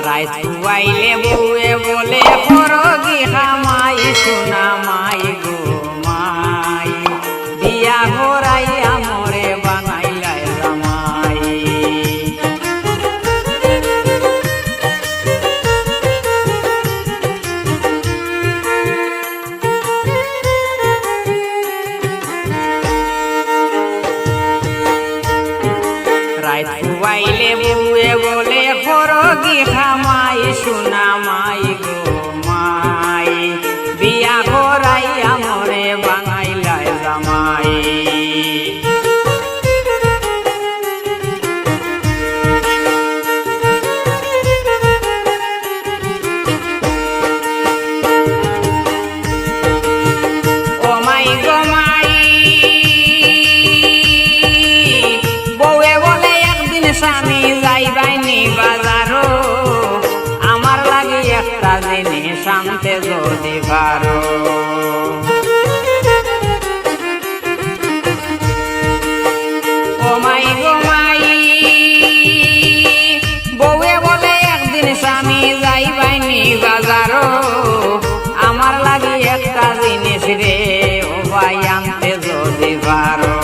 রাইত খুয়াইলে বউয়ে বলে করগি খামাই সোনা মাই গো মাই বিয়া করাইয়া মোরে বানাইলাই জামাই। রাইত খুয়াইলে বউয়ে বলে করগি খামাই সোনা মাই গো মাই বিয়া করাইয়া মোরে বানাইলাই জামাই। ও মাই গো মাই বউয়ে বলে একদিন স্বামী যাইবাইনি বাজারো আমার লাগে একটা জিনিস আনতে যদি পারো। ও মাই গো মাই বউয়ে বলে একদিন স্বামী যাইবাইনি বাজারো আমার লাগে একটা জিনিস রে ও ভাই আনতে যদি পারো।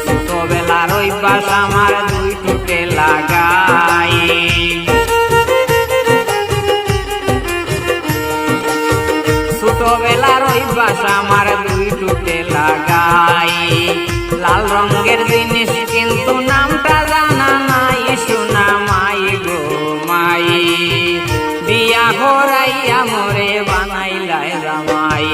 ছোটবেলার অভ্যাস আমার দুই টুকে লাগাই ছোটবেলার অভ্যাস আমার দুই টুকে লাগাই লাল রঙের জিনিস কিন্তু নামটা জানা নাই সোনা মাই গো মাই বিয়া করাইয়া মোরে বানাইলাই জামাই।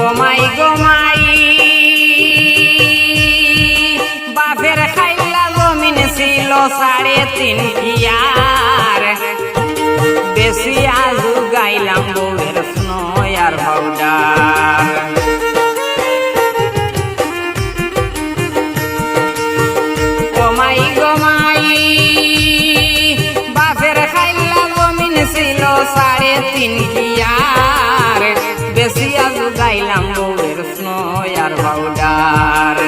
ও মাই গো মাই বাপের খাইলা জমিন ছিল 3.5 বিঘার বেশি আজু গাইলাম বউয়ের স্নয়ার পাউডার। ও মাই গো মাই বাপের খাইলা জমিন ছিল 3.5 বিঘার বেশি আজু গাইলাম বউয়ের স্নয়ার পাউডার।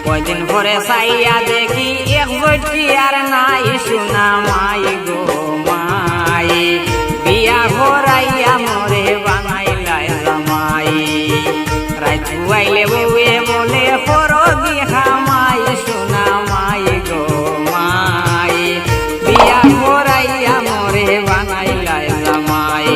কয়দিন পরে চাইয়া দেখি এক বটি আর নাই সোনা মাই গো মাই বিয়া করাইয়া মোরে বানাইলাই জামাই। রাইত খুয়াইলে বউয়ে বলে করগি খামাই সোনা মাই গো মাই বিয়া করাইয়া মোরে বানাইলাই জামাই।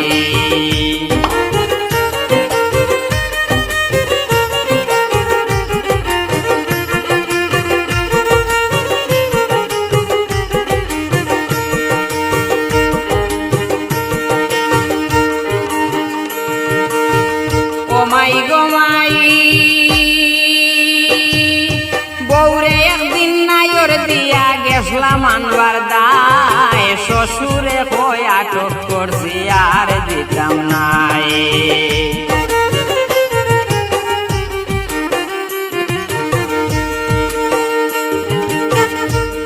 ও মাই গো মাই বউরে একদিন নাইর দিয়া গেছলাম আনবার দায় শ্বশুরে কই আটক করছি আর দিতাম নাই।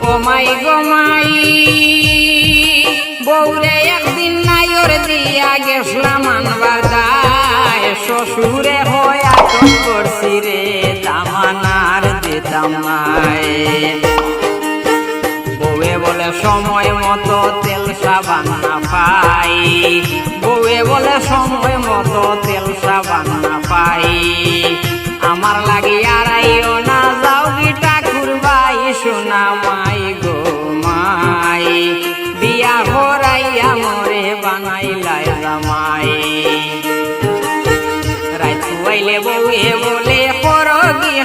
ও মাই গো মাই বউরে একদিন নাইর দিয়া গেছলাম আনবার দায় শ্বশুরে হই আটক করছি রে দামানার দিতাম নাই। বউয়ে বলে সময় মতো তেল সাবান না পাই বউয়ে বলে সময় মতো তেল সাবান না পাই আমার লাগে আড়াইও না যাও গিটা খুরবাই সোনা মাই গো মাই বিয়া করাইয়া মোরে বানাইলাই জামাই। রাইত খুয়াইলে বউয়ে বলে করগি